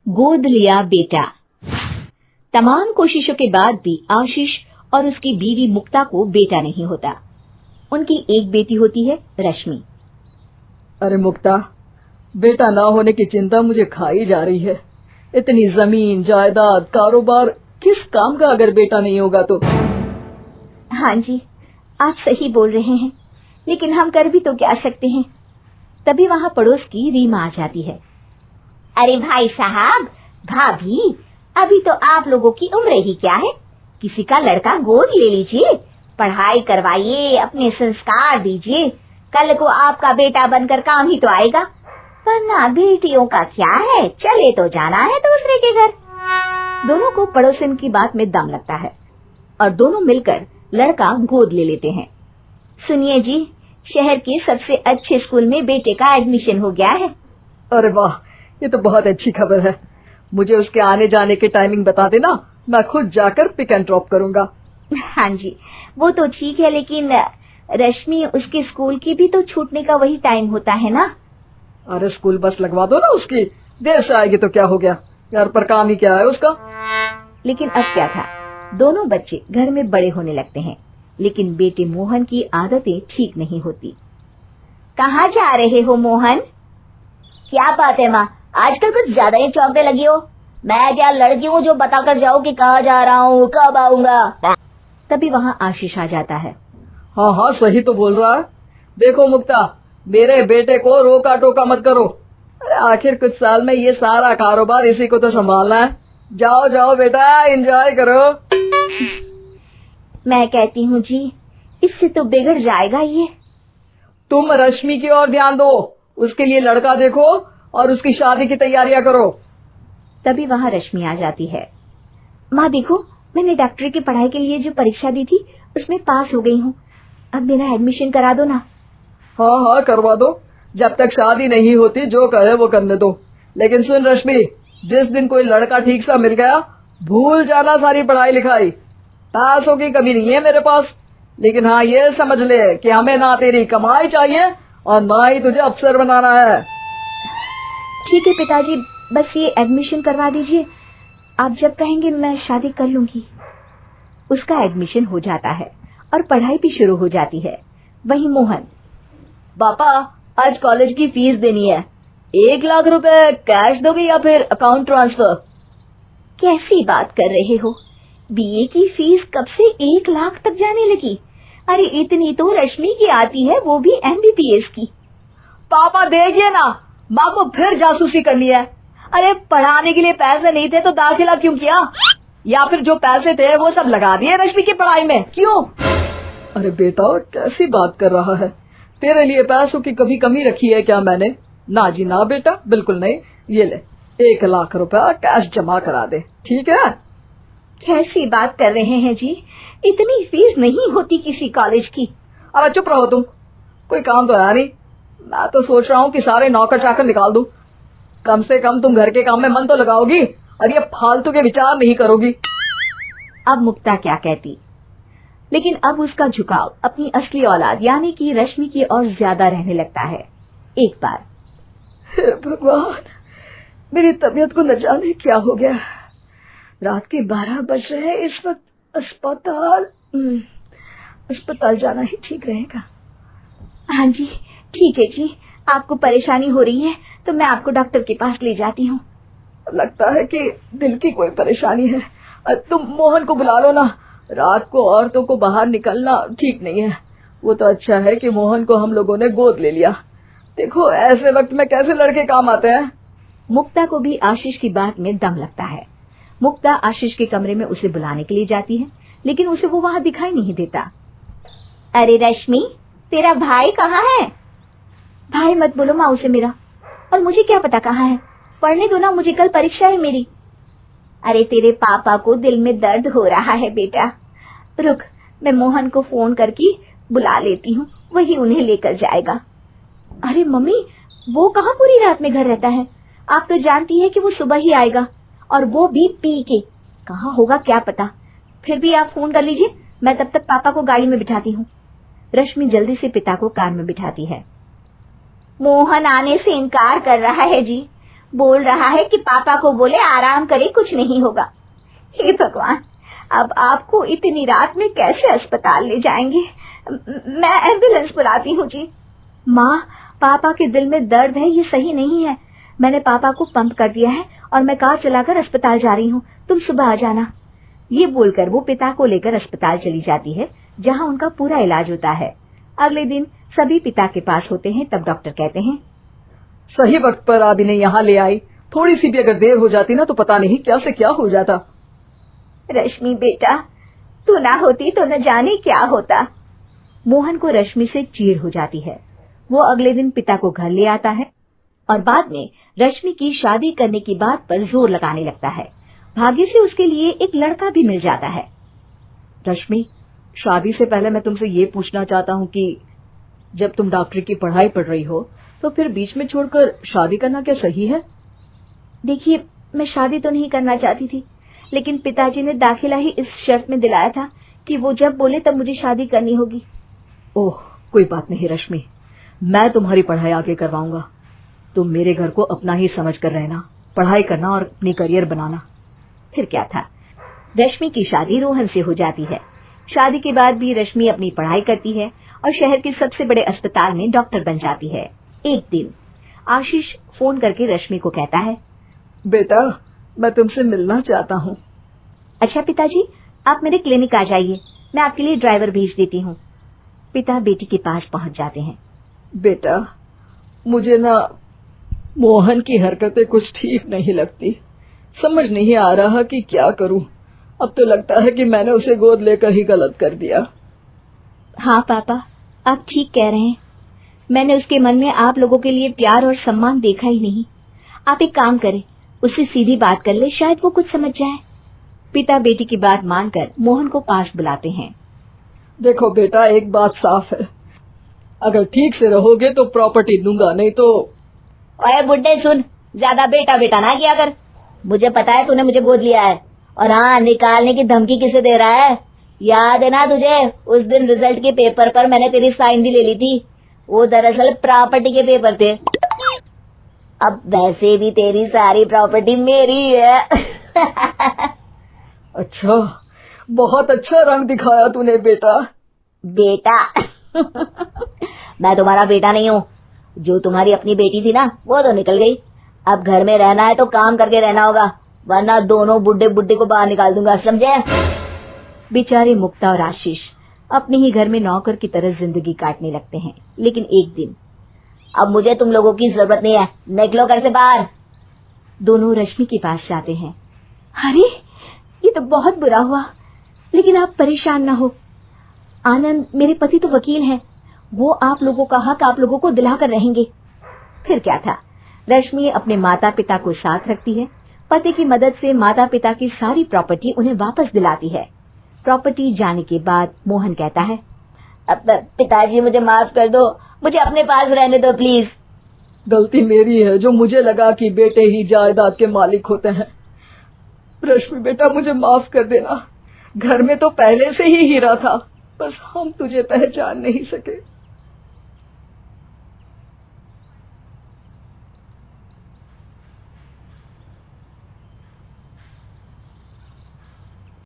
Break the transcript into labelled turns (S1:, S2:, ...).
S1: गोद लिया बेटा। तमाम कोशिशों के बाद भी आशीष और उसकी बीवी मुक्ता को बेटा नहीं होता। उनकी एक बेटी होती है रश्मि।
S2: अरे मुक्ता, बेटा ना होने की चिंता मुझे खाई जा रही है। इतनी जमीन जायदाद कारोबार किस काम का अगर बेटा नहीं होगा तो।
S1: हाँ जी, आप सही बोल रहे हैं, लेकिन हम कर भी तो क्या सकते हैं। तभी वहाँ पड़ोस की रीमा आ जाती है। अरे भाई साहब, भाभी, अभी तो आप लोगों की उम्र ही क्या है, किसी का लड़का गोद ले लीजिए, पढ़ाई करवाइए, अपने संस्कार दीजिए, कल को आपका बेटा बनकर काम ही तो आएगा। वरना बेटियों का क्या है, चले तो जाना है दूसरे के घर। दोनों को पड़ोसन की बात में दम लगता है और दोनों मिलकर लड़का गोद ले लेते हैं। सुनिए जी, शहर के सबसे अच्छे स्कूल में बेटे का एडमिशन हो गया है।
S2: अरे वाह, ये तो बहुत अच्छी खबर है। मुझे उसके आने जाने की टाइमिंग बता देना, मैं खुद जाकर पिक एंड ड्रॉप करूंगा।
S1: हाँ जी, वो तो ठीक है, लेकिन रश्मि, उसके स्कूल की भी तो छूटने का वही टाइम होता है ना।
S2: अरे स्कूल बस लगवा दो ना उसकी, देर से आएगी तो क्या हो गया, घर पर काम ही क्या है उसका।
S1: लेकिन अब क्या था, दोनों बच्चे घर में बड़े होने लगते हैं, लेकिन बेटे मोहन की आदतें ठीक नहीं होती। कहाँ जा रहे हो मोहन? क्या बात है माँ, आजकल कुछ ज्यादा ही चौंकने लगी हो। मैं क्या लड़की हूँ जो बताकर जाओ कि कहाँ जा रहा हूँ, कब आऊंगा। तभी वहाँ आशीष आ जाता है।
S2: हाँ हाँ, सही तो बोल रहा है। देखो मुक्ता, मेरे बेटे को रोका टोका मत करो। अरे आखिर कुछ साल में ये सारा कारोबार इसी को तो संभालना है। जाओ जाओ बेटा, एंजॉय करो।
S1: मैं कहती हूँ जी, इससे तो बिगड़ जाएगा ये।
S2: तुम रश्मि की ओर ध्यान दो, उसके लिए लड़का देखो और उसकी शादी की तैयारियां करो।
S1: तभी वहाँ रश्मि आ जाती है। माँ देखो, मैंने डॉक्टरी की पढ़ाई के लिए जो परीक्षा दी थी उसमें पास हो गई हूँ, अब मेरा एडमिशन करा दो ना।
S2: हाँ हाँ, करवा दो। जब तक शादी नहीं होती जो कहे वो करने दो। लेकिन सुन रश्मि, जिस दिन कोई लड़का ठीक सा मिल गया, भूल जाना सारी पढ़ाई लिखाई। पैसों की कमी नहीं है मेरे पास, लेकिन हाँ ये समझ ले कि हमें ना तेरी कमाई चाहिए और ना ही तुझे अफसर बनाना है।
S1: ठीक है पिताजी, बस ये एडमिशन करवा दीजिए, आप जब कहेंगे मैं शादी कर लूंगी। उसका एडमिशन हो जाता है और पढ़ाई भी शुरू हो जाती है। वहीं मोहन,
S2: पापा आज कॉलेज की फीस देनी है, 1 लाख रुपए कैश दोगे या फिर अकाउंट ट्रांसफर?
S1: कैसी बात कर रहे हो, बीए की फीस कब से 1 लाख तक जाने लगी? अरे इतनी तो रश्मि की आती है, वो भी एमबीबीएस की।
S2: पापा देखिए ना, माँ को फिर जासूसी करनी है। अरे पढ़ाने के लिए पैसे नहीं थे तो दाखिला क्यों किया, या फिर जो पैसे थे वो सब लगा दिए रश्मि की पढ़ाई में, क्यों? अरे बेटा कैसी बात कर रहा है, तेरे लिए पैसों की कभी कमी रखी है क्या मैंने? ना जी ना बेटा, बिल्कुल नहीं। ये ले 1 लाख रुपया कैश जमा करा दे, ठीक है?
S1: कैसी बात कर रहे हैं जी, इतनी फीस नहीं होती किसी कॉलेज की।
S2: अब चुप रहो तुम, कोई काम तो है नहीं। मैं तो सोच रहा हूँ कि सारे नौकर चाकर निकाल दूं, कम से कम तुम घर के काम में मन तो लगाओगी और ये फालतू के विचार नहीं करोगी।
S1: अब मुक्ता क्या कहती, लेकिन अब उसका झुकाव अपनी असली औलाद यानी कि रश्मि की ओर ज्यादा रहने लगता है। एक बार,
S2: हे भगवान, मेरी तबीयत को न जाने क्या हो गया। रात के 12 बज रहे हैं इस वक्त। अस्पताल जाना ही ठीक रहेगा।
S1: हाँ जी ठीक है जी, आपको परेशानी हो रही है तो मैं आपको डॉक्टर के पास ले जाती हूँ।
S2: लगता है कि दिल की कोई परेशानी है। तुम मोहन को बुला लो ना, रात को औरतों को बाहर निकलना ठीक नहीं है। वो तो अच्छा है कि मोहन को हम लोगों ने गोद ले लिया। देखो ऐसे वक्त में कैसे लड़के काम आते हैं।
S1: मुक्ता को भी आशीष की बात में दम लगता है। मुक्ता आशीष के कमरे में उसे बुलाने के लिए जाती है, लेकिन उसे वो वहाँ दिखाई नहीं देता। अरे रश्मि, तेरा भाई कहाँ है? भाई मत बोलो माँ उसे मेरा, और मुझे क्या पता कहाँ है, पढ़ने दो ना मुझे, कल परीक्षा है मेरी। अरे तेरे पापा को दिल में दर्द हो रहा है बेटा, रुक मैं मोहन को फोन करके बुला लेती हूँ, वही उन्हें लेकर जाएगा। अरे मम्मी, वो कहाँ पूरी रात में घर रहता है, आप तो जानती है कि वो सुबह ही आएगा, और वो भी पी के। कहाँ होगा क्या पता, फिर भी आप फोन कर लीजिए, मैं तब तक पापा को गाड़ी में बिठाती हूँ। रश्मि जल्दी से पिता को कार में बिठाती है। मोहन आने से इनकार कर रहा है जी, बोल रहा है कि पापा को बोले आराम करे, कुछ नहीं होगा। हे भगवान, अब आपको इतनी रात में कैसे अस्पताल ले जाएंगे? मैं एम्बुलेंस बुलाती हूँ जी। माँ, पापा के दिल में दर्द है, ये सही नहीं है। मैंने पापा को पंप कर दिया है और मैं कार चलाकर अस्पताल जा रही हूँ, तुम सुबह आ जाना। ये बोलकर वो पिता को लेकर अस्पताल चली जाती है, जहाँ उनका पूरा इलाज होता है। अगले दिन सभी पिता के पास होते हैं, तब डॉक्टर कहते हैं,
S2: सही वक्त पर आप इन्हें यहाँ ले आई। थोड़ी सी भी अगर देर हो जाती ना तो पता नहीं क्या से क्या हो जाता।
S1: रश्मि बेटा, तू ना होती तो न जाने क्या होता। मोहन को रश्मि से चिढ़ हो जाती है। वो अगले दिन पिता को घर ले आता है और बाद में रश्मि की शादी करने की बात पर जोर लगाने लगता है। भाग्य से उसके लिए एक लड़का भी मिल जाता है।
S2: रश्मि, शादी से पहले मैं तुमसे ये पूछना चाहता हूँ कि जब तुम डॉक्टरी की पढ़ाई पढ़ रही हो तो फिर बीच में छोड़कर शादी करना क्या सही है?
S1: देखिए, मैं शादी तो नहीं करना चाहती थी, लेकिन पिताजी ने दाखिला ही इस शर्त में दिलाया था कि वो जब बोले तब मुझे शादी करनी होगी।
S2: ओह, कोई बात नहीं रश्मि, मैं तुम्हारी पढ़ाई आगे करवाऊंगा। तुम मेरे घर को अपना ही समझ कर रहना, पढ़ाई करना और अपनी करियर बनाना।
S1: फिर क्या था, रश्मि की शादी रोहन से हो जाती है। शादी के बाद भी रश्मि अपनी पढ़ाई करती है और शहर के सबसे बड़े अस्पताल में डॉक्टर बन जाती है। एक दिन आशीष फोन करके रश्मि को कहता है,
S2: बेटा, मैं तुमसे मिलना चाहता हूँ।
S1: अच्छा पिताजी, आप मेरे क्लिनिक आ जाइए, मैं आपके लिए ड्राइवर भेज देती हूँ। पिता बेटी के पास पहुँच जाते हैं।
S2: बेटा, मुझे ना मोहन की हरकतें कुछ ठीक नहीं लगती। समझ नहीं आ रहा कि क्या करूं। अब तो लगता है कि मैंने उसे गोद लेकर ही गलत कर दिया।
S1: हाँ पापा, आप ठीक कह रहे हैं। मैंने उसके मन में आप लोगों के लिए प्यार और सम्मान देखा ही नहीं। आप एक काम करें, उससे सीधी बात कर ले, शायद वो कुछ समझ जाए। पिता बेटी की बात मानकर मोहन को पास बुलाते हैं।
S2: देखो बेटा, एक बात साफ है, अगर ठीक से रहोगे तो प्रॉपर्टी दूंगा, नहीं तो।
S1: ओए बुड्ढे सुन, ज्यादा बेटा बेटा ना किया कर। मुझे पता है तूने मुझे गोद लिया है, और हाँ, निकालने की धमकी किसे दे रहा है? याद है ना तुझे, उस दिन रिजल्ट के पेपर पर मैंने तेरी साइन भी ले ली थी। वो दरअसल प्रॉपर्टी के पेपर थे। अब वैसे भी तेरी सारी प्रॉपर्टी मेरी है।
S2: अच्छा, बहुत अच्छा रंग दिखाया तूने बेटा।
S1: बेटा मैं तुम्हारा बेटा नहीं हूँ। जो तुम्हारी अपनी बेटी थी ना, वो तो निकल गई। अब घर में रहना है तो काम करके रहना होगा, वरना दोनों बुड्ढे बुड्ढे को बाहर निकाल दूंगा, समझे? बेचारे मुक्ता और आशीष अपने ही घर में नौकर की तरह जिंदगी काटने लगते हैं। लेकिन एक दिन, अब मुझे तुम लोगों की जरूरत नहीं है, निकलो घर से बाहर। दोनों रश्मि के पास जाते हैं। अरे, ये तो बहुत बुरा हुआ, लेकिन आप परेशान ना हो। आनंद मेरे पति तो वकील हैं, वो आप लोगों का हक आप लोगों को दिला कर रहेंगे। फिर क्या था, रश्मि अपने माता पिता को साथ रखती है। पति की मदद से माता पिता की सारी प्रॉपर्टी उन्हें वापस दिलाती है। प्रॉपर्टी जाने के बाद मोहन कहता है, अब पिताजी मुझे माफ कर दो, मुझे अपने पास रहने दो प्लीज।
S2: गलती मेरी है जो मुझे लगा कि बेटे ही जायदाद के मालिक होते हैं। रश्मि बेटा, मुझे माफ कर देना। घर में तो पहले से ही हीरा था, बस हम तुझे पहचान नहीं सके।